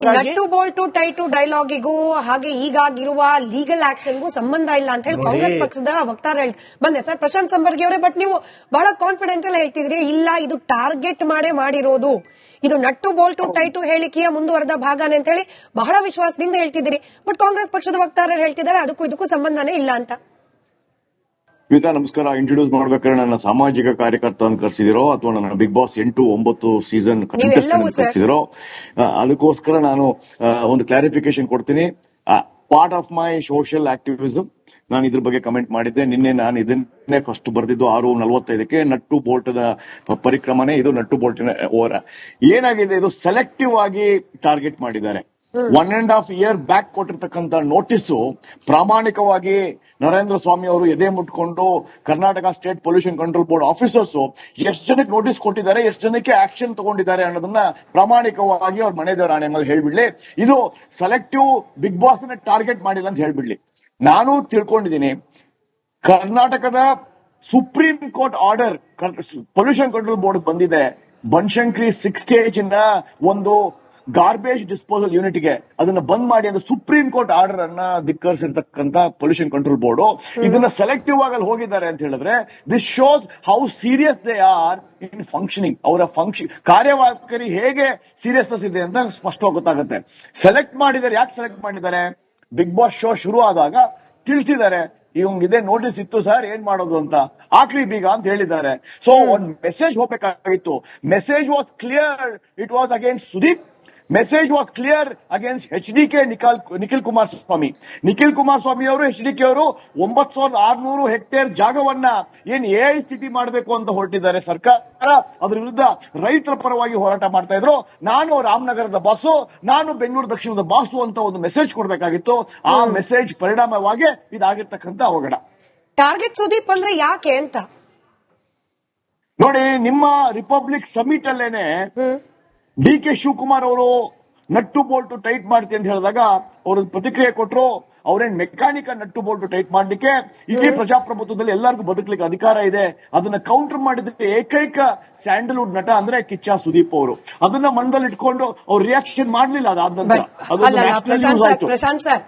Nut Bolt tight ಡೈಲಾಗಿಗೂ ಹಾಗೆ ಈಗಾಗಿರುವ legal ಆಕ್ಷನ್ಗೂ ಸಂಬಂಧ ಇಲ್ಲ ಅಂತ ಹೇಳಿ ಕಾಂಗ್ರೆಸ್ ಪಕ್ಷದ ವಕ್ತಾರ ಬಂದೆ ಸರ್ ಪ್ರಶಾಂತ್ ಸಂಬರ್ಗಿ ಅವರೇ. ಬಟ್ ನೀವು ಬಹಳ ಕಾನ್ಫಿಡೆಂಟ್ ಅಲ್ಲಿ ಹೇಳ್ತಿದ್ರಿ, ಇಲ್ಲ ಇದು ಟಾರ್ಗೆಟ್ ಮಾಡಿರೋದು, ಇದು ನಟ್ಟು ಬೋಲ್ಟು ಟೈಟು ಹೇಳಿಕೆಯ ಮುಂದುವರೆದ ಭಾಗನೇ ಅಂತ ಹೇಳಿ ಬಹಳ ವಿಶ್ವಾಸದಿಂದ ಹೇಳ್ತಿದ್ದೀರಿ. ಬಟ್ ಕಾಂಗ್ರೆಸ್ ಪಕ್ಷದ ವಕ್ತಾರರು ಹೇಳ್ತಿದ್ದಾರೆ ಅದಕ್ಕೂ ಇದಕ್ಕೂ ಸಂಬಂಧನೇ ಇಲ್ಲ ಅಂತ. ಶ್ವೇತಾ ನಮಸ್ಕಾರ. ಇಂಟ್ರೊಡ್ಯೂಸ್ ಮಾಡ್ಬೇಕಾದ್ರೆ ನನ್ನ ಸಾಮಾಜಿಕ ಕಾರ್ಯಕರ್ತ ಅಂತ ಕರ್ಸಿದಿರೋ ಅಥವಾ ನನ್ನ ಬಿಗ್ ಬಾಸ್ 8-9 ಸೀಸನ್ ಕಂಟೆಸ್ಟೆಂಟ್ ಕರ್ಸಿದಿರೋ, ಅದಕ್ಕೋಸ್ಕರ ನಾನು ಒಂದು ಕ್ಲಾರಿಫಿಕೇಶನ್ ಕೊಡ್ತೀನಿ. Part of my social activism. ನಾನು ಇದ್ರ ಬಗ್ಗೆ ಕಮೆಂಟ್ ಮಾಡಿದ್ದೆ ನಿನ್ನೆ. ನಾನು ಇದನ್ನೇ ಫಸ್ಟ್ ಬರೆದಿದ್ದು 6:45 ನಟ್ಟು ಬೋಲ್ಟದ ಪರಿಕ್ರಮನೆ ಇದು. ನಟ್ಟು ಬೋಲ್ಟಿನ ಓವರ ಏನಾಗಿದೆ, ಇದು ಸೆಲೆಕ್ಟಿವ್ ಆಗಿ ಟಾರ್ಗೆಟ್ ಮಾಡಿದ್ದಾರೆ. 1.5 year ಬ್ಯಾಕ್ ಕೊಟ್ಟಿರ್ತಕ್ಕಂಥ ನೋಟಿಸ್ ಪ್ರಾಮಾಣಿಕವಾಗಿ ನರೇಂದ್ರ ಸ್ವಾಮಿ ಅವರು ಎದೆ ಮುಟ್ಕೊಂಡು Karnataka state pollution control board officers ಎಷ್ಟು ಜನಕ್ಕೆ ನೋಟಿಸ್ ಕೊಟ್ಟಿದ್ದಾರೆ, ಎಷ್ಟು ಜನಕ್ಕೆ ಆಕ್ಷನ್ ತಗೊಂಡಿದ್ದಾರೆ ಅನ್ನೋದನ್ನ ಪ್ರಾಮಾಣಿಕವಾಗಿ ಅವ್ರ ಮನೆದೇವರ ಆಣೆ ಮೇಲೆ ಹೇಳ್ಬಿಡ್ಲಿ. ಇದು ಸೆಲೆಕ್ಟಿವ್ ಬಿಗ್ ಬಾಸ್ ನ ಟಾರ್ಗೆಟ್ ಮಾಡಿಲ್ಲ ಅಂತ ಹೇಳ್ಬಿಡ್ಲಿ. ನಾನು ತಿಳ್ಕೊಂಡಿದ್ದೀನಿ, ಕರ್ನಾಟಕದ supreme court order pollution control board ಬಂದಿದೆ. ಬನಶಂಕರಿ 6 stage ಒಂದು ಗಾರ್ಬೇಜ್ ಡಿಸ್ಪೋಸಲ್ ಯೂನಿಟ್ಗೆ ಅದನ್ನ ಬಂದ್ ಮಾಡಿ ಅಂತ ಸುಪ್ರೀಂ ಕೋರ್ಟ್ ಆರ್ಡರ್ ಅನ್ನ ಧಿಕ್ಕರಿಸಿರ್ತಕ್ಕಂಥ ಪೊಲ್ಯೂಷನ್ ಕಂಟ್ರೋಲ್ ಬೋರ್ಡ್ ಇದನ್ನ ಸೆಲೆಕ್ಟಿವ್ ಆಗಿ ಹೋಗಿದ್ದಾರೆ ಅಂತ ಹೇಳಿದ್ರೆ this shows how serious they are in functioning. ಅವರ ಕಾರ್ಯವೈಖರಿ ಹೇಗೆ ಸೀರಿಯಸ್ನೆಸ್ ಇದೆ ಅಂತ ಸ್ಪಷ್ಟವಾಗಿ ಗೊತ್ತಾಗುತ್ತೆ. ಸೆಲೆಕ್ಟ್ ಮಾಡಿದ್ದಾರೆ. ಯಾಕೆ ಸೆಲೆಕ್ಟ್ ಮಾಡಿದ್ದಾರೆ? ಬಿಗ್ ಬಾಸ್ ಶೋ ಶುರು ಆದಾಗ ತಿಳಿಸಿದ್ದಾರೆ, ಇವಂಗಿದೆ ನೋಟಿಸ್ ಇತ್ತು ಸರ್, ಏನ್ ಮಾಡೋದು ಅಂತ, ಆಕ್ರಿ ಬೀಗ ಅಂತ ಹೇಳಿದ್ದಾರೆ. ಸೊ ಒಂದ್ ಮೆಸೇಜ್ ಹೋಗ್ಬೇಕಾಗಿತ್ತು. Message was clear. It was against Sudeep. Message was clear against HDK Nikhil Kumaraswamy. Nikhil Kumaraswamy ಅವರು HDK ಅವರು 9,600 ಹೆಕ್ಟೇರ್ ಜಾಗವನ್ನ ಏನ್ AICT ಮಾಡಬೇಕು ಅಂತ ಹೊರಟಿದ್ದಾರೆ ಸರ್ಕಾರ. ಅದ್ರ ವಿರುದ್ಧ ರೈತರ ಪರವಾಗಿ ಹೋರಾಟ ಮಾಡ್ತಾ ಇದ್ರು. ನಾನು ರಾಮನಗರದ ಬಾಸು, ನಾನು ಬೆಂಗಳೂರು ದಕ್ಷಿಣದ ಬಾಸು ಅಂತ ಒಂದು ಮೆಸೇಜ್ ಕೊಡ್ಬೇಕಾಗಿತ್ತು. ಆ ಮೆಸೇಜ್ ಪರಿಣಾಮವಾಗಿ ಇದಾಗಿರ್ತಕ್ಕಂಥ ಅವಘಡ. ಟಾರ್ಗೆಟ್ ಸುದೀಪ್ ಅಂದ್ರೆ ಯಾಕೆ ಅಂತ ನೋಡಿ, ನಿಮ್ಮ ರಿಪಬ್ಲಿಕ್ ಸಮಿಟ್ ಅಲ್ಲೇನೆ DK ಶಿವಕುಮಾರ್ ಅವರು ನಟ್ಟು ಬೋಲ್ಟು ಟೈಟ್ ಮಾಡ್ತೀನಿ ಅಂತ ಹೇಳಿದಾಗ ಅವರು ಪ್ರತಿಕ್ರಿಯೆ ಕೊಟ್ಟರು. ಅವ್ರೇನ್ ಮೆಕ್ಯಾನಿಕ ನಟ್ಟು ಬೋಲ್ಟು ಟೈಟ್ ಮಾಡ್ಲಿಕ್ಕೆ ಇಡೀ ಪ್ರಜಾಪ್ರಭುತ್ವದಲ್ಲಿ ಎಲ್ಲರಿಗೂ ಬದುಕಲಿಕ್ಕೆ ಅಧಿಕಾರ ಇದೆ. ಅದನ್ನ ಕೌಂಟರ್ ಮಾಡಿದ್ದಕ್ಕೆ ಏಕೈಕ ಸ್ಯಾಂಡಲ್ವುಡ್ ನಟ ಅಂದ್ರೆ ಕಿಚ್ಚ ಸುದೀಪ್ ಅವರು. ಅದನ್ನ ಮನದಲ್ಲಿ ಇಟ್ಕೊಂಡು ಅವ್ರು ರಿಯಾಕ್ಷನ್ ಮಾಡ್ಲಿಲ್ಲ. ಅದಾದ ನಂತರ ಪ್ರಶಾಂತ್ ಸರ್,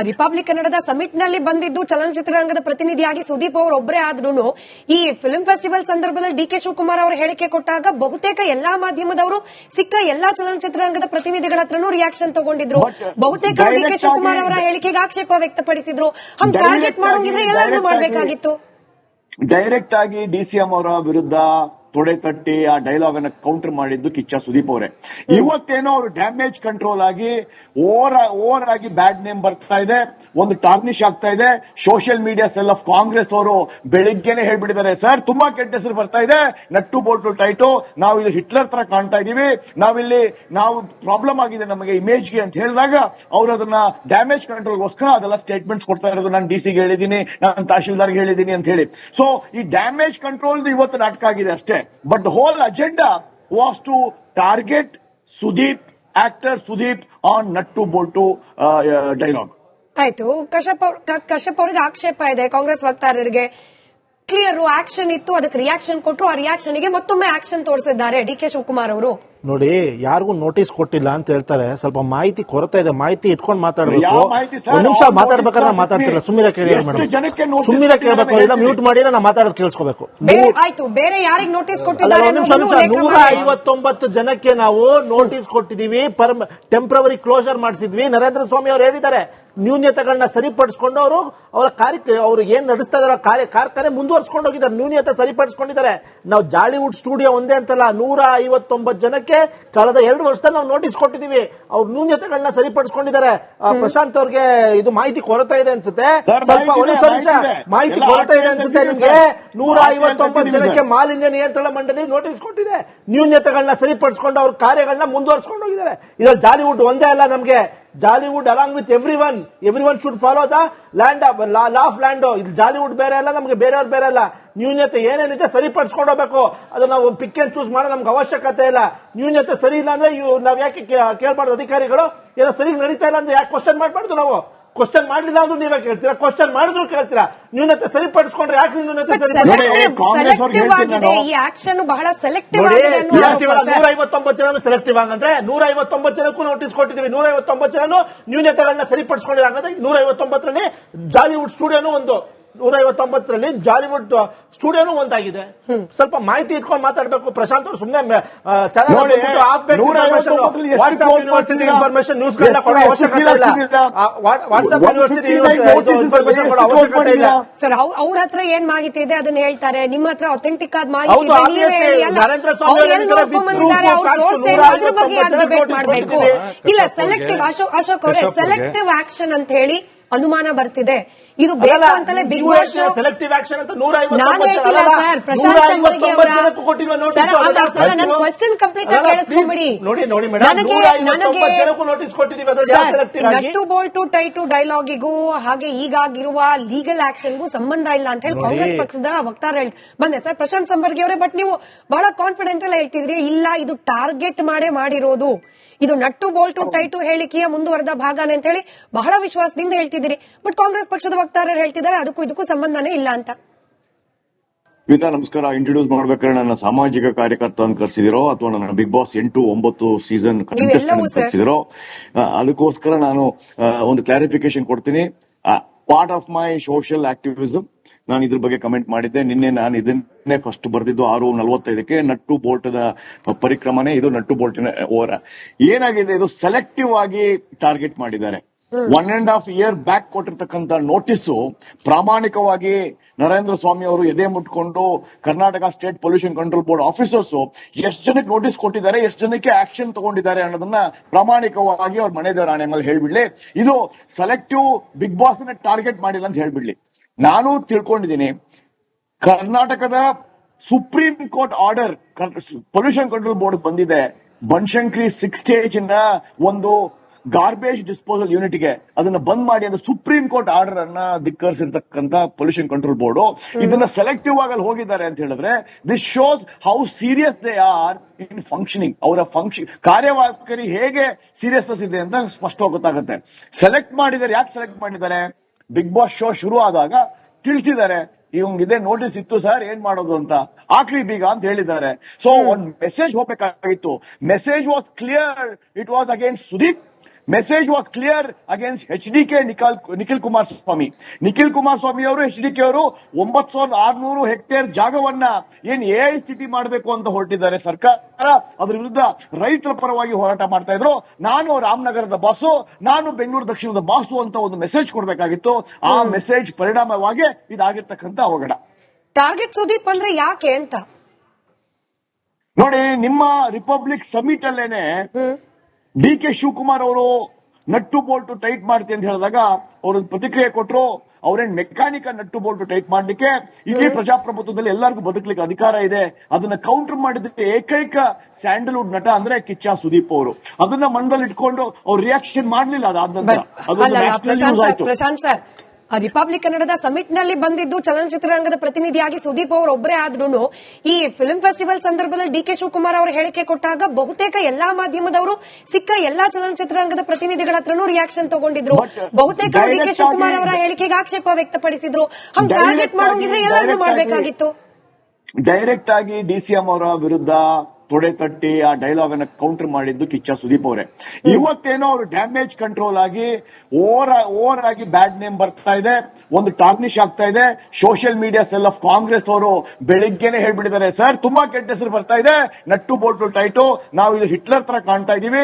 ರಿಪಬ್ಲಿಕ್ ಕನ್ನಡದ ಸಮಿಟ್ ನಲ್ಲಿ ಬಂದಿದ್ದು ಚಲನಚಿತ್ರರಂಗದ ಪ್ರತಿನಿಧಿಯಾಗಿ ಸುದೀಪ್ ಅವರು ಒಬ್ಬರೇ ಆದ್ರೂ ಈ ಫಿಲ್ಮ್ ಫೆಸ್ಟಿವಲ್ ಸಂದರ್ಭದಲ್ಲಿ DK ಶಿವಕುಮಾರ್ ಅವರು ಹೇಳಿಕೆ ಕೊಟ್ಟಾಗ ಬಹುತೇಕ ಎಲ್ಲಾ ಮಾಧ್ಯಮದವರು ಸಿಕ್ಕ ಎಲ್ಲಾ ಚಲನಚಿತ್ರರಂಗದ ಪ್ರತಿನಿಧಿಗಳ ಹತ್ರನೂ ರಿಯಾಕ್ಷನ್ ತಗೊಂಡಿದ್ರು. ಬಹುತೇಕ DK ಶಿವಕುಮಾರ್ ಅವರ ಹೇಳಿಕೆಗೆ ಆಕ್ಷೇಪ ವ್ಯಕ್ತಪಡಿಸಿದ್ರು. ಹಂಗ್ ಟಾರ್ಗೆಟ್ ಮಾಡೋಂಗಿದ್ರೆ ಎಲ್ಲರಿಗೂ ಮಾಡಬೇಕಾಗಿತ್ತು. ಡೈರೆಕ್ಟ್ ಆಗಿ DCM ಅವರ ವಿರುದ್ಧ ತೊಡೆ ತಟ್ಟಿ ಆ ಡೈಲಾಗ್ ಅನ್ನ ಕೌಂಟರ್ ಮಾಡಿದ್ದು ಕಿಚ್ಚ ಸುದೀಪ್ ಅವರೇ. ಇವತ್ತೇನೋ ಅವರು ಡ್ಯಾಮೇಜ್ ಕಂಟ್ರೋಲ್ ಆಗಿ ಓವರ್ ಆಗಿ ಬ್ಯಾಡ್ ನೇಮ್ ಬರ್ತಾ ಇದೆ, ಒಂದು ಟಾರ್ನಿಶ್ ಆಗ್ತಾ ಇದೆ. Social media cell of Congress ಅವರು ಬೆಳಿಗ್ಗೆನೆ ಹೇಳ್ಬಿಟ್ಟಿದ್ದಾರೆ, ಸರ್ ತುಂಬಾ ಕೆಟ್ಟ ಹೆಸರು ಬರ್ತಾ ಇದೆ, ನಟ್ಟು ಬೋಲ್ಟು ಟೈಟು, ನಾವು ಇದು ಹಿಟ್ಲರ್ ತರ ಕಾಣ್ತಾ ಇದೀವಿ, ನಾವು ಪ್ರಾಬ್ಲಮ್ ಆಗಿದೆ ನಮಗೆ ಇಮೇಜ್ಗೆ ಅಂತ ಹೇಳಿದಾಗ ಅವ್ರು ಅದನ್ನ ಡ್ಯಾಮೇಜ್ ಕಂಟ್ರೋಲ್ಗೋಸ್ಕರ ಅದೆಲ್ಲ ಸ್ಟೇಟ್ಮೆಂಟ್ಸ್ ಕೊಡ್ತಾ ಇರೋದು. ನಾನು DC ಗೆ ಹೇಳಿದ್ದೀನಿ, ನಾನು ತಹಶೀಲ್ದಾರ್ಗೆ ಹೇಳಿದ್ದೀನಿ ಅಂತ ಹೇಳಿ. ಸೊ ಈ ಡ್ಯಾಮೇಜ್ ಕಂಟ್ರೋಲ್ ಇವತ್ತು ನಾಟಕ ಆಗಿದೆ ಅಷ್ಟೇ. But the whole agenda was to target Sudeep, actor Sudeep on Nattu Boltu dialogue. ಆಯ್ತು, ಕಶ್ಯಪ್ ಅವರಿಗೆ ಆಕ್ಷೇಪ ಇದೆ, ಕಾಂಗ್ರೆಸ್ ವಕ್ತಾರರಿಗೆ ಕ್ಲಿಯರ್ ಆಕ್ಷನ್ ಇತ್ತು, ಅದಕ್ಕೆ ರಿಯಾಕ್ಷನ್ ಕೊಟ್ಟರು. ಆ ರಿಯಾಕ್ಷನ್ ಗೆ ಮತ್ತೊಮ್ಮೆ ಆಕ್ಷನ್ ತೋರಿಸಿದ್ದಾರೆ DK ಶಿವಕುಮಾರ್ ಅವರು. ನೋಡಿ, ಯಾರಿಗೂ ನೋಟಿಸ್ ಕೊಟ್ಟಿಲ್ಲ ಅಂತ ಹೇಳ್ತಾರೆ. ಸ್ವಲ್ಪ ಮಾಹಿತಿ ಕೊರತೆ ಇದೆ, ಮಾಹಿತಿ ಇಟ್ಕೊಂಡು ಮಾತಾಡಬೇಕು. ಒಂದ್ ನಿಮಿಷ ಮಾತಾಡ್ಬೇಕಾದ್ರೆ ಮಾತಾಡ್ತಿಲ್ಲ, ಸುಮ್ಮಿರ ಕೇಳಿ ಮೇಡಮ್, ಸುಮ್ಮಿರ ಕೇಳಬೇಕು. ಇಲ್ಲ ಮ್ಯೂಟ್ ಮಾಡಿ ನಾ ಮಾತಾಡೋದು ಕೇಳಿಸ್ಕೋಬೇಕು. ಆಯ್ತು, ಬೇರೆ ಯಾರಿಗೆ ನೋಟಿಸ್ ಕೊಟ್ಟಿದ್ದಾರೆ? 159 ಜನಕ್ಕೆ ನಾವು notice ಕೊಟ್ಟಿದೀವಿ, temporary closer ಮಾಡಿಸಿದ್ವಿ. Narendra Swamy ಅವರು ಹೇಳಿದ್ದಾರೆ ನ್ಯೂನ್ಯತೆಗಳನ್ನ ಸರಿಪಡಿಸಿಕೊಂಡು ಅವರ ಅವ್ರು ಏನ್ ನಡೆಸ್ತಾ ಇದಾರೆ ಕಾರ್ಖಾನೆ ಮುಂದುವರ್ಸ್ಕೊಂಡು ಹೋಗಿದ್ದಾರೆ, ನ್ಯೂನ್ಯತೆ ಸರಿಪಡಿಸಿಕೊಂಡಿದ್ದಾರೆ. ನಾವು ಜಾಲಿವುಡ್ ಸ್ಟುಡಿಯೋ ಒಂದೇ ಅಂತಲ್ಲ, 159 ಜನಕ್ಕೆ ಕಳೆದ 2 ವರ್ಷದಲ್ಲಿ ನಾವು ನೋಟಿಸ್ ಕೊಟ್ಟಿದೀವಿ. ಅವ್ರ ನ್ಯೂನ್ಯತೆಗಳನ್ನ ಸರಿಪಡಿಸಿಕೊಂಡಿದ್ದಾರೆ. ಪ್ರಶಾಂತ್ ಅವ್ರಿಗೆ ಇದು ಮಾಹಿತಿ ಕೊರತೆ ಇದೆ ಅನ್ಸುತ್ತೆ, ಸ್ವಲ್ಪ ಮಾಹಿತಿ ಕೊರತೆ ಇದೆ ಅನ್ಸುತ್ತೆ ನಿಮ್ಗೆ. 159 ಜನಕ್ಕೆ ಮಾಲಿನ್ಯ ನಿಯಂತ್ರಣ ಮಂಡಳಿ ನೋಟಿಸ್ ಕೊಟ್ಟಿದೆ. ನ್ಯೂನ್ಯತೆಗಳನ್ನ ಸರಿಪಡಿಸಿಕೊಂಡು ಅವ್ರ ಕಾರ್ಯಗಳನ್ನ ಮುಂದುವರ್ಸ್ಕೊಂಡು ಹೋಗಿದ್ದಾರೆ. ಇದ್ರಲ್ಲಿ ಜಾಲಿವುಡ್ ಒಂದೇ ಅಲ್ಲ, ನಮ್ಗೆ Jollywood along with everyone should follow the law of land. ಇದು ಜಾಲಿವುಡ್ ಬೇರೆ ಅಲ್ಲ, ನಮ್ಗೆ ಬೇರೆಯವ್ರು ಬೇರೆ ಅಲ್ಲ. ನ್ಯೂನ್ಯತೆ ಏನೇನಿದೆ ಸರಿಪಡಿಸ್ಕೊಂಡು ಹೋಗ್ಬೇಕು. ಅದು ನಾವು ಪಿಕ್ ಅಂಡ್ ಚೂಸ್ ಮಾಡೋ ನಮ್ಗೆ ಅವಶ್ಯಕತೆ ಇಲ್ಲ. ನ್ಯೂನ್ಯತೆ ಸರಿ ಇಲ್ಲ ಅಂದ್ರೆ ನಾವ್ ಯಾಕೆ ಕೇಳ್ಬಾರ್ದು? ಅಧಿಕಾರಿಗಳು ಏನೋ ಸರಿ ನಡೀತಾ ಇಲ್ಲ ಅಂದ್ರೆ ಯಾಕೆ ಕ್ವಶನ್ ಮಾಡಬಾರ್ದು? ನಾವು ಕ್ವಶನ್ ಮಾಡ್ಲಿಲ್ಲ ಅಂದ್ರೂ ನೀವೇ ಕೇಳ್ತೀರಾ, ಕ್ವಶನ್ ಮಾಡಿದ್ರು ಕೇಳ್ತೀರಾ. ನ್ಯೂನತೆ ಸರಿಪಡಿಸ್ಕೊಂಡ್ರೆ ಯಾಕೆ ನ್ಯೂನತೆ ಸೆಲೆಕ್ಟಿವ್ ಆಗಿದೆ ಈ ಆಕ್ಷನ್, ಬಹಳ ಸೆಲೆಕ್ಟಿವ್ ಆಗಿದೆ ಅನ್ನೋ ಆರೋಪ ಸರ್. 159 ಜನ ಸೆಲೆಕ್ಟಿವ್ ಆಗಂದ್ರೆ 159 ಜನಕ್ಕೂ ನೋಟಿಸ್ ಕೊಟ್ಟಿದ್ದೀವಿ. 159 ಜನನು ನ್ಯೂನತೆಗಳನ್ನ ಸರಿಪಡಿಸ್ಕೊಂಡಿಲ್ಲ. ಹಾಗಾದ್ರೆ 159ರಲ್ಲಿ ಜಾಲಿವುಡ್ ಸ್ಟುಡಿಯೋನು ಒಂದು, 159ರಲ್ಲಿ ಜಾಲಿವುಡ್ ಸ್ಟುಡಿಯೋನು ಒಂದಾಗಿದೆ. ಸ್ವಲ್ಪ ಮಾಹಿತಿ ಇಟ್ಕೊಂಡು ಮಾತಾಡಬೇಕು. ಪ್ರಶಾಂತ್ ಅವರು ಸುಮ್ಮನೆ ಇನ್ಫಾರ್ಮೇಶನ್ ನ್ಯೂಸ್ ಗಳನ್ನ ಕೊಡೋ ಅವಶ್ಯಕತೆ ಇಲ್ಲ. ವಾಟ್ಸ್ಆಪ್ ಯೂನಿವರ್ಸಿಟಿ ಇನ್ಫಾರ್ಮೇಶನ್ ಕೊಡೋ ಅವಶ್ಯಕತೆ ಇಲ್ಲ ಸರ್. ಅವ್ರ ಹತ್ರ ಏನ್ ಮಾಹಿತಿ ಇದೆ ಅದನ್ನ ಹೇಳ್ತಾರೆ, ನಿಮ್ಮ ಹತ್ರ ಅಥೆಂಟಿಕ್ ಆದ ಮಾಹಿತಿ ಇದೆ ನೀವೇ ಹೇಳಿ. ನರೇಂದ್ರ ಸ್ವಾಮಿ ಅದ್ರ ಬಗ್ಗೆ ಯಾಕೆ ಡಿಬೇಟ್ ಮಾಡಬೇಕು? ಇಲ್ಲ, ಸೆಲೆಕ್ಟಿವ್ ಅಶೋಕ್ ಅವರೇ, ಸೆಲೆಕ್ಟಿವ್ ಆಕ್ಷನ್ ಅಂತ ಹೇಳಿ ಅನುಮಾನ ಬರ್ತಿದೆ. ಇದು ಬೇಕು ಅಂತಲೇ ಬಿಗ್ ಬಾಸ್ ಸೆಲೆಕ್ಟಿವ್ ಆಕ್ಷನ್ ಅಂತ ನಾನು ಹೇಳ್ತಿಲ್ಲ ಸರ್. ಪ್ರಶಾಂತ್ ಸಂಬರ್ಗಿ ಅವರ ನನ್ನ ಕ್ವಶನ್ ಕಂಪ್ಲೀಟ್ ಆಗಿ ಕೇಳಿಸ್ಕೊಂಡ್ಬಿಡಿ. ನಟ್ಟು ಬೋಲ್ಟು ಟೈಟು ಡೈಲಾಗಿಗೂ ಹಾಗೆ ಈಗಾಗಿರುವ ಲೀಗಲ್ ಆಕ್ಷನ್ಗೂ ಸಂಬಂಧ ಇಲ್ಲ ಅಂತ ಹೇಳಿ ಕಾಂಗ್ರೆಸ್ ಪಕ್ಷದ ವಕ್ತಾರ ಬಂದೆ ಸರ್ ಪ್ರಶಾಂತ್ ಸಂಬರ್ಗಿ ಅವರೇ. ಬಟ್ ನೀವು ಬಹಳ ಕಾನ್ಫಿಡೆಂಟ್ ಎಲ್ಲ ಹೇಳ್ತಿದ್ರಿ, ಇಲ್ಲ ಇದು ಟಾರ್ಗೆಟ್ ಮಾಡಿರೋದು, ಇದು ನಟ್ಟು ಬೋಲ್ಟು ಟೈಟು ಹೇಳಿಕೆಯ ಮುಂದುವರೆದ ಭಾಗನೇ ಅಂತ ಹೇಳಿ ಬಹಳ ವಿಶ್ವಾಸದಿಂದ ಹೇಳ್ತಿದ್ದೀರಿ. ಬಟ್ ಕಾಂಗ್ರೆಸ್ ಪಕ್ಷದ ವಕ್ತಾರರು ಹೇಳ್ತಿದ್ದಾರೆ ಅದಕ್ಕೂ ಇದಕ್ಕೂ ಸಂಬಂಧನೇ ಇಲ್ಲ ಅಂತ. ಗೀತಾ ನಮಸ್ಕಾರ. ಇಂಟ್ರೊಡ್ಯೂಸ್ ಮಾಡ್ಬೇಕಾದ್ರೆ ನನ್ನ ಸಾಮಾಜಿಕ ಕಾರ್ಯಕರ್ತ ಅಂತ ಕರ್ಸಿದಿರೋ ಅಥವಾ ನನ್ನ ಬಿಗ್ ಬಾಸ್ 8-9 ಸೀಸನ್ ಕರ್ಸಿದಿರೋ, ಅದಕ್ಕೋಸ್ಕರ ನಾನು ಒಂದು ಕ್ಲಾರಿಫಿಕೇಶನ್ ಕೊಡ್ತೀನಿ. Part of my social activism, ನಾನು ಇದ್ರ ಬಗ್ಗೆ ಕಮೆಂಟ್ ಮಾಡಿದ್ದೆ. ನಿನ್ನೆ ನಾನು ಇದನ್ನೇ ಫಸ್ಟ್ ಬರೆದಿದ್ದು 6:45ಕ್ಕೆ. ನಟ್ಟು ಬೋಲ್ಟದ ಪರಿಕ್ರಮನೆ ಇದು, ನಟ್ಟು ಬೋಲ್ಟಿನ ಓವರ. ಏನಾಗಿದೆ, ಇದು ಸೆಲೆಕ್ಟಿವ್ ಆಗಿ ಟಾರ್ಗೆಟ್ ಮಾಡಿದ್ದಾರೆ. 1.5 year ಬ್ಯಾಕ್ ಕೊಟ್ಟಿರ್ತಕ್ಕಂಥ ನೋಟಿಸು ಪ್ರಾಮಾಣಿಕವಾಗಿ ನರೇಂದ್ರ ಸ್ವಾಮಿ ಅವರು ಎದೆ ಮುಟ್ಕೊಂಡು Karnataka state pollution control board officers ಎಷ್ಟು ಜನಕ್ಕೆ ನೋಟಿಸ್ ಕೊಟ್ಟಿದ್ದಾರೆ, ಎಷ್ಟು ಜನಕ್ಕೆ ಆಕ್ಷನ್ ತಗೊಂಡಿದ್ದಾರೆ ಅನ್ನೋದನ್ನ ಪ್ರಾಮಾಣಿಕವಾಗಿ ಅವ್ರ ಮನೆ ದೇವರ ಆಣೆ ಮೇಲೆ ಹೇಳ್ಬಿಡ್ಲಿ. ಇದು ಸೆಲೆಕ್ಟಿವ್ ಬಿಗ್ ಬಾಸ್ ನ ಟಾರ್ಗೆಟ್ ಮಾಡಿಲ್ಲ ಅಂತ ಹೇಳ್ಬಿಡ್ಲಿ. ನಾನು ತಿಳ್ಕೊಂಡಿದ್ದೀನಿ, ಕರ್ನಾಟಕದ supreme court order pollution control board ಬಂದಿದೆ. ಬನಶಂಕರಿ 6 ಸ್ಟೇಜ್ ನ ಒಂದು ಗಾರ್ಬೇಜ್ ಡಿಸ್ಪೋಸಲ್ ಯೂನಿಟ್ಗೆ ಅದನ್ನ ಬಂದ್ ಮಾಡಿ ಅಂತ ಸುಪ್ರೀಂ ಕೋರ್ಟ್ ಆರ್ಡರ್ ಅನ್ನ ಧಿಕ್ಕರಿಸಿರ್ತಕ್ಕಂಥ ಪೊಲ್ಯೂಷನ್ ಕಂಟ್ರೋಲ್ ಬೋರ್ಡ್ ಇದನ್ನ ಸೆಲೆಕ್ಟಿವ್ ಆಗಿ ಅಲ್ಲಿ ಹೋಗಿದ್ದಾರೆ ಅಂತ ಹೇಳಿದ್ರೆ, this shows how serious they are in functioning. ಅವರ ಕಾರ್ಯವೈಖರಿ ಹೇಗೆ ಸೀರಿಯಸ್ನೆಸ್ ಇದೆ ಅಂತ ಸ್ಪಷ್ಟವಾಗಿ ಗೊತ್ತಾಗುತ್ತೆ. ಸೆಲೆಕ್ಟ್ ಮಾಡಿದ್ದಾರೆ. ಯಾಕೆ ಸೆಲೆಕ್ಟ್ ಮಾಡಿದ್ದಾರೆ? ಬಿಗ್ ಬಾಸ್ ಶೋ ಶುರು ಆದಾಗ ತಿಳಿಸಿದ್ದಾರೆ, ಇವಂಗಿದೆ ನೋಟಿಸ್ ಇತ್ತು ಸರ್, ಏನ್ ಮಾಡೋದು ಅಂತ, ಆಕ್ರಿ ಬೀಗ ಅಂತ ಹೇಳಿದ್ದಾರೆ. ಸೊ ಒಂದ್ ಮೆಸೇಜ್ ಹೋಗ್ಬೇಕಾಗಿತ್ತು. Message was clear, it was against Sudeep. Message was clear against HDK Nikhil Kumaraswamy. Nikhil Kumaraswamy ಅವರು HDK ಅವರು 9,600 ಹೆಕ್ಟೇರ್ ಜಾಗವನ್ನ ಏನ್ AICT ಮಾಡಬೇಕು ಅಂತ ಹೊರಟಿದ್ದಾರೆ ಸರ್ಕಾರ. ಅದ್ರ ವಿರುದ್ಧ ರೈತರ ಪರವಾಗಿ ಹೋರಾಟ ಮಾಡ್ತಾ ಇದ್ರು. ನಾನು ರಾಮನಗರದ ಬಾಸು, ನಾನು ಬೆಂಗಳೂರು ದಕ್ಷಿಣದ ಬಾಸು ಅಂತ ಒಂದು ಮೆಸೇಜ್ ಕೊಡ್ಬೇಕಾಗಿತ್ತು. ಆ ಮೆಸೇಜ್ ಪರಿಣಾಮವಾಗಿ ಇದಾಗಿರ್ತಕ್ಕಂಥ ಅವಘಡ. ಟಾರ್ಗೆಟ್ ಸುದೀಪ್ ಅಂದ್ರೆ ಯಾಕೆ ಅಂತ ನೋಡಿ, ನಿಮ್ಮ ರಿಪಬ್ಲಿಕ್ ಸಮಿಟ್ ಅಲ್ಲೇನೆ DK ಶಿವಕುಮಾರ್ ಅವರು ನಟ್ಟು ಬೋಲ್ಟು ಟೈಟ್ ಮಾಡ್ತೀನಿ ಅಂತ ಹೇಳಿದಾಗ ಅವ್ರೊಂದು ಪ್ರತಿಕ್ರಿಯೆ ಕೊಟ್ಟರು. ಅವ್ರೇನ್ ಮೆಕ್ಯಾನಿಕ ನಟ್ಟು ಬೋಲ್ಟು ಟೈಟ್ ಮಾಡ್ಲಿಕ್ಕೆ, ಇಡೀ ಪ್ರಜಾಪ್ರಭುತ್ವದಲ್ಲಿ ಎಲ್ಲರಿಗೂ ಬದುಕಲಿಕ್ಕೆ ಅಧಿಕಾರ ಇದೆ, ಅದನ್ನ ಕೌಂಟರ್ ಮಾಡಿದ್ದಕ್ಕೆ ಏಕೈಕ ಸ್ಯಾಂಡಲ್ವುಡ್ ನಟ ಅಂದ್ರೆ ಕಿಚ್ಚ ಸುದೀಪ್ ಅವರು. ಅದನ್ನ ಮನದಲ್ಲಿ ಇಟ್ಕೊಂಡು ಅವ್ರು ರಿಯಾಕ್ಷನ್ ಮಾಡ್ಲಿಲ್ಲ. ಅದಾದ ನಂತರ ಅದೊಂದು ನ್ಯಾಷನಲ್ ನ್ಯೂಸ್ ಆಯ್ತು. ಪ್ರಶಾಂತ್ ಸರ್, ರಿಪಬ್ಲಿಕ್ ಕನ್ನಡದ ಸಮಿಟ್ ನಲ್ಲಿ ಬಂದಿದ್ದು ಚಲನಚಿತ್ರರಂಗದ ಪ್ರತಿನಿಧಿಯಾಗಿ ಸುದೀಪ್ ಅವರು ಒಬ್ಬರೇ ಆದ್ರೂ ಈ ಫಿಲ್ಮ್ ಫೆಸ್ಟಿವಲ್ ಸಂದರ್ಭದಲ್ಲಿ DK ಶಿವಕುಮಾರ್ ಅವರು ಹೇಳಿಕೆ ಕೊಟ್ಟಾಗ ಬಹುತೇಕ ಎಲ್ಲಾ ಮಾಧ್ಯಮದವರು ಸಿಕ್ಕ ಎಲ್ಲಾ ಚಲನಚಿತ್ರರಂಗದ ಪ್ರತಿನಿಧಿಗಳ ಹತ್ರನೂ ರಿಯಾಕ್ಷನ್ ತಗೊಂಡಿದ್ರು. ಬಹುತೇಕ DK ಶಿವಕುಮಾರ್ ಅವರ ಹೇಳಿಕೆಗೆ ಆಕ್ಷೇಪ ವ್ಯಕ್ತಪಡಿಸಿದ್ರು. ಹಂಗ್ ಟಾರ್ಗೆಟ್ ಮಾಡೋಂಗಿದ್ರೆ ಎಲ್ಲರೂ ಮಾಡಬೇಕಾಗಿತ್ತು. ಡೈರೆಕ್ಟ್ ಆಗಿ DCM ಅವರ ವಿರುದ್ಧ ತೊಡೆ ತಟ್ಟಿ ಆ ಡೈಲಾಗ್ ಅನ್ನ ಕೌಂಟರ್ ಮಾಡಿದ್ದು ಕಿಚ್ಚ ಸುದೀಪ್ ಅವರೇ. ಇವತ್ತೇನೋ ಅವರು ಡ್ಯಾಮೇಜ್ ಕಂಟ್ರೋಲ್ ಆಗಿ ಓವರ್ ಆಗಿ ಬ್ಯಾಡ್ ನೇಮ್ ಬರ್ತಾ ಇದೆ, ಒಂದು ಟಾರ್ನಿಶ್ ಆಗ್ತಾ ಇದೆ. Social media cell of Congress ಅವರು ಬೆಳಿಗ್ಗೆನೆ ಹೇಳ್ಬಿಟ್ಟಿದ್ದಾರೆ, ಸರ್ ತುಂಬಾ ಕೆಟ್ಟ ಹೆಸರು ಬರ್ತಾ ಇದೆ, ನಟ್ಟು ಬೋಲ್ಟು ಟೈಟು, ನಾವು ಇದು ಹಿಟ್ಲರ್ ತರ ಕಾಣ್ತಾ ಇದೀವಿ,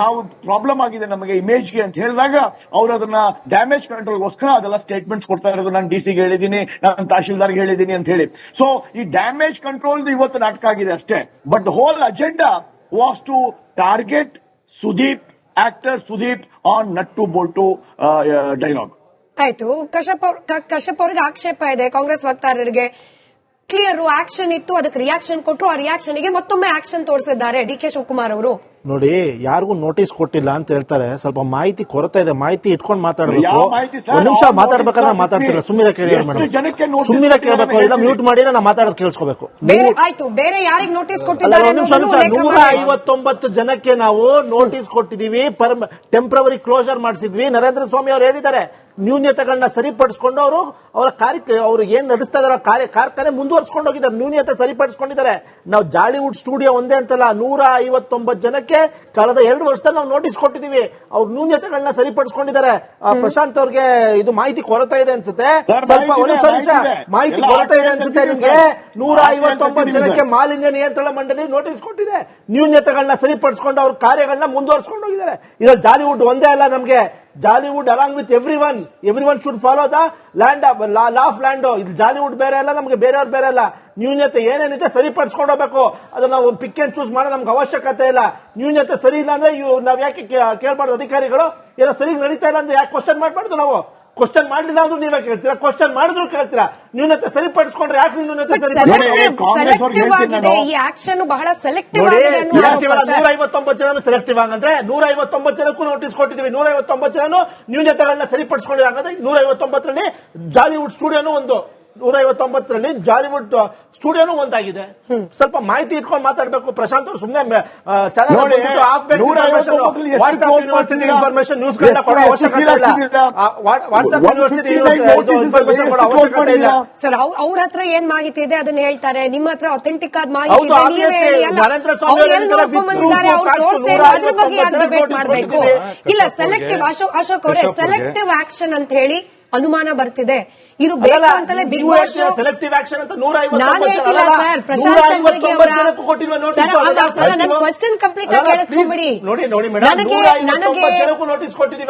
ನಾವು ಪ್ರಾಬ್ಲಮ್ ಆಗಿದೆ ನಮಗೆ ಇಮೇಜ್ಗೆ ಅಂತ ಹೇಳಿದಾಗ ಅವ್ರು ಅದನ್ನ ಡ್ಯಾಮೇಜ್ ಕಂಟ್ರೋಲ್ಗೋಸ್ಕರ ಅದೆಲ್ಲ ಸ್ಟೇಟ್ಮೆಂಟ್ಸ್ ಕೊಡ್ತಾ ಇರೋದು. ನಾನು DC ಗೆ ಹೇಳಿದ್ದೀನಿ, ನಾನು ತಹಶೀಲ್ದಾರ್ಗೆ ಹೇಳಿದ್ದೀನಿ ಅಂತ ಹೇಳಿ. ಸೊ ಈ ಡ್ಯಾಮೇಜ್ ಕಂಟ್ರೋಲ್ ಇವತ್ತು ನಾಟಕ ಆಗಿದೆ ಅಷ್ಟೇ. But the whole agenda was to target Sudeep, actor Sudeep on Nattu Boltu dialogue. ಆಯ್ತು, ಕಶ್ಯಪ್ ಅವ್ರಿಗೆ ಆಕ್ಷೇಪ ಇದೆ, ಕಾಂಗ್ರೆಸ್ ವಕ್ತಾರರಿಗೆ ಕ್ಲಿಯರ್ ಆಕ್ಷನ್ ಇತ್ತು, ಅದಕ್ಕೆ ರಿಯಾಕ್ಷನ್ ಕೊಟ್ಟರು. ಆ ರಿಯಾಕ್ಷನ್ ಗೆ ಮತ್ತೊಮ್ಮೆ ಆಕ್ಷನ್ ತೋರಿಸಿದ್ದಾರೆ DK ಶಿವಕುಮಾರ್ ಅವರು. ನೋಡಿ, ಯಾರಿಗೂ ನೋಟಿಸ್ ಕೊಟ್ಟಿಲ್ಲ ಅಂತ ಹೇಳ್ತಾರೆ. ಸ್ವಲ್ಪ ಮಾಹಿತಿ ಕೊರತೆ ಇದೆ, ಮಾಹಿತಿ ಇಟ್ಕೊಂಡು ಮಾತಾಡಬೇಕು. ಯಾವ ಮಾಹಿತಿ ಸರ್? ಒಂದ್ ನಿಮಿಷ ಅವ್ರು ಮಾತಾಡ್ಬೇಕಾದ್ರೆ ನೋಟಿಸ್ ಮಾತಾಡ್ತಿಲ್ಲ, ಸುಮ್ಮನೆ ಕೇಳಿ ಎಷ್ಟು ಮೇಡಮ್, ಜನಕ್ಕೆ ನೋಟಿಸ್ ಸುಮ್ಮನೆ ಕೇಳಬೇಕು, ಇಲ್ಲ ಕೊಟ್ಟಿದ್ದಾರೆ? ಮ್ಯೂಟ್ ಮಾಡಿ ನಾ ಮಾತಾಡೋದು ಕೇಳಿಸ್ಕೋಬೇಕು. ಬೇರೆ ಆಯ್ತು, ಬೇರೆ ಯಾರಿಗೆ ನೋಟಿಸ್ ಕೊಟ್ಟಿದ್ದಾರೆ ಅನ್ನೋದನ್ನು ಉಲ್ಲೇಖ ಮಾಡಿ. 159 ಜನಕ್ಕೆ ನಾವು notice ಕೊಟ್ಟಿದೀವಿ, temporary closer ಮಾಡಿಸಿದ್ವಿ. Narendra Swamy ಅವರು ಹೇಳಿದ್ದಾರೆ, ನ್ಯೂನ್ಯತೆಗಳನ್ನ ಸರಿಪಡಿಸಿಕೊಂಡು ಅವರ ಕಾರ್ಯ ಅವ್ರು ಏನ್ ನಡೆಸ್ತಾ ಇದಾರೆ ಕಾರ್ಖಾನೆ ಮುಂದುವರ್ಸ್ಕೊಂಡು ಹೋಗಿದ್ದಾರೆ, ನ್ಯೂನ್ಯತೆ ಸರಿಪಡಿಸಿಕೊಂಡಿದ್ದಾರೆ. ನಾವು ಜಾಲಿವುಡ್ ಸ್ಟುಡಿಯೋ ಒಂದೇ ಅಂತಲ್ಲ, 159 ಜನಕ್ಕೆ ಕಳೆದ 2 ವರ್ಷದಲ್ಲಿ ನಾವು ನೋಟಿಸ್ ಕೊಟ್ಟಿದೀವಿ. ಅವ್ರ ನ್ಯೂನ್ಯತೆಗಳನ್ನ ಸರಿಪಡಿಸಿಕೊಂಡಿದ್ದಾರೆ. ಪ್ರಶಾಂತ್ ಅವ್ರಿಗೆ ಇದು ಮಾಹಿತಿ ಕೊರತೆ ಇದೆ ಅನ್ಸುತ್ತೆ, ಸ್ವಲ್ಪ ಮಾಹಿತಿ ಕೊರತೆ ಇದೆ ಅನ್ಸುತ್ತೆ ನಿಮ್ಗೆ. 159 ಜನಕ್ಕೆ ಮಾಲಿನ್ಯ ನಿಯಂತ್ರಣ ಮಂಡಳಿ ನೋಟಿಸ್ ಕೊಟ್ಟಿದೆ, ನ್ಯೂನ್ಯತೆಗಳನ್ನ ಸರಿಪಡಿಸಿಕೊಂಡು ಅವ್ರ ಕಾರ್ಯಗಳನ್ನ ಮುಂದುವರ್ಸ್ಕೊಂಡು ಹೋಗಿದ್ದಾರೆ. ಇದ್ರಲ್ಲಿ ಜಾಲಿವುಡ್ ಒಂದೇ ಅಲ್ಲ, ನಮ್ಗೆ Jollywood along with everyone should follow the law of land. ಇದು ಜಾಲಿವುಡ್ ಬೇರೆ ಅಲ್ಲ, ನಮ್ಗೆ ಬೇರೆಯವ್ರು ಬೇರೆ ಅಲ್ಲ. ನ್ಯೂನ್ಯತೆ ಏನೇನಿದೆ ಸರಿಪಡಿಸ್ಕೊಂಡು ಹೋಗ್ಬೇಕು. ಅದನ್ನ ನಾವು ಪಿಕ್ ಅಂಡ್ ಚೂಸ್ ಮಾಡೋ ನಮ್ಗೆ ಅವಶ್ಯಕತೆ ಇಲ್ಲ. ನ್ಯೂನ್ಯತೆ ಸರಿ ಇಲ್ಲ ಅಂದ್ರೆ ನಾವ್ ಯಾಕೆ ಕೇಳ್ಬಾರ್ದು? ಅಧಿಕಾರಿಗಳು ಏನೋ ಸರಿ ನಡೀತಾ ಇಲ್ಲ ಅಂದ್ರೆ ಯಾಕೆ ಕ್ವಶನ್ ಮಾಡಬಾರ್ದು? ನಾವು ಕ್ವಶನ್ ಮಾಡಲಿಲ್ಲ ಅಂದ್ರೂ ನೀವೇ ಕೇಳ್ತೀರಾ, ಕ್ವಶನ್ ಮಾಡಿದ್ರು ಕೇಳ್ತೀರಾ. ನ್ಯೂನತೆ ಸರಿಪಡಿಸ್ಕೊಂಡ್ರೆ ಯಾಕೆ ನ್ಯೂನತೆ ಸೆಲೆಕ್ಟಿವ್ ಆಗಿದೆ ಈ ಆಕ್ಷನ್, ಬಹಳ ಸೆಲೆಕ್ಟಿವ್ ಆಗಿದೆ. 159 ಜನ ಸೆಲೆಕ್ಟಿವ್ ಆಗಂದ್ರೆ 159 ಜನಕ್ಕೂ ನೋಟಿಸ್ ಕೊಟ್ಟಿದ್ದೀವಿ. 159 ಜನನು ನ್ಯೂನತೆಗಳನ್ನ ಸರಿಪಡಿಸ್ಕೊಂಡಿದೆ. ಹಾಗಾದ್ರೆ 159ರಲ್ಲಿ ಜಾಲಿವುಡ್ ಸ್ಟುಡಿಯೋನು ಒಂದು, 159ರಲ್ಲಿ ಜಾಲಿವುಡ್ ಸ್ಟುಡಿಯೋನು ಒಂದಾಗಿದೆ. ಸ್ವಲ್ಪ ಮಾಹಿತಿ ಇಟ್ಕೊಂಡು ಮಾತಾಡಬೇಕು. ಪ್ರಶಾಂತ್ ಅವರು ಸುಮ್ಮನೆ ಇನ್ಫಾರ್ಮೇಶನ್ ನ್ಯೂಸ್ ಕೊಡೋ ಅವಶ್ಯಕತೆ ಇಲ್ಲ. ವಾಟ್ಸ್ಆಪ್ ಯೂನಿವರ್ಸಿಟಿ ಇನ್ಫಾರ್ಮೇಶನ್ ಕೊಡೋ ಅವಶ್ಯಕತೆ ಇಲ್ಲ ಸರ್. ಅವ್ರ ಹತ್ರ ಏನ್ ಮಾಹಿತಿ ಇದೆ ಅದನ್ನ ಹೇಳ್ತಾರೆ, ನಿಮ್ಮ ಹತ್ರ ಅಥೆಂಟಿಕ್ ಆದ ಮಾಹಿತಿ ಇದೆ ನೀವೇ ಹೇಳಿ. ಅದ್ರ ಬಗ್ಗೆ ಯಾಕೆ ಡಿಬೇಟ್ ಮಾಡಬೇಕು? ಇಲ್ಲ, ಸೆಲೆಕ್ಟಿವ್ ಅಶೋಕ್ ಅವರೇ, ಸೆಲೆಕ್ಟಿವ್ ಆಕ್ಷನ್ ಅಂತ ಹೇಳಿ ಅನುಮಾನ ಬರ್ತಿದೆ. ಇದು ಬೇಕು ಅಂತಲೇ ಬಿಗ್ ಬಾಸ್ ಸೆಲೆಕ್ಟಿವ್ ಆಕ್ಷನ್ ಅಂತ ನಾನು ಹೇಳ್ತಿಲ್ಲ ಸರ್. ಪ್ರಶಾಂತ್ ನನ್ನ ಕ್ವಶನ್ ಕಂಪ್ಲೀಟ್ ಆಗಿ ಕೇಳಿಸ್ಕೊಂಡ್ಬಿಡಿ. ನೋಡಿ ಮೇಡಮ್, 159 ಜನಕ್ಕೂ ನೋಟಿಸ್ ಕೊಟ್ಟಿದ್ದೀವಿ.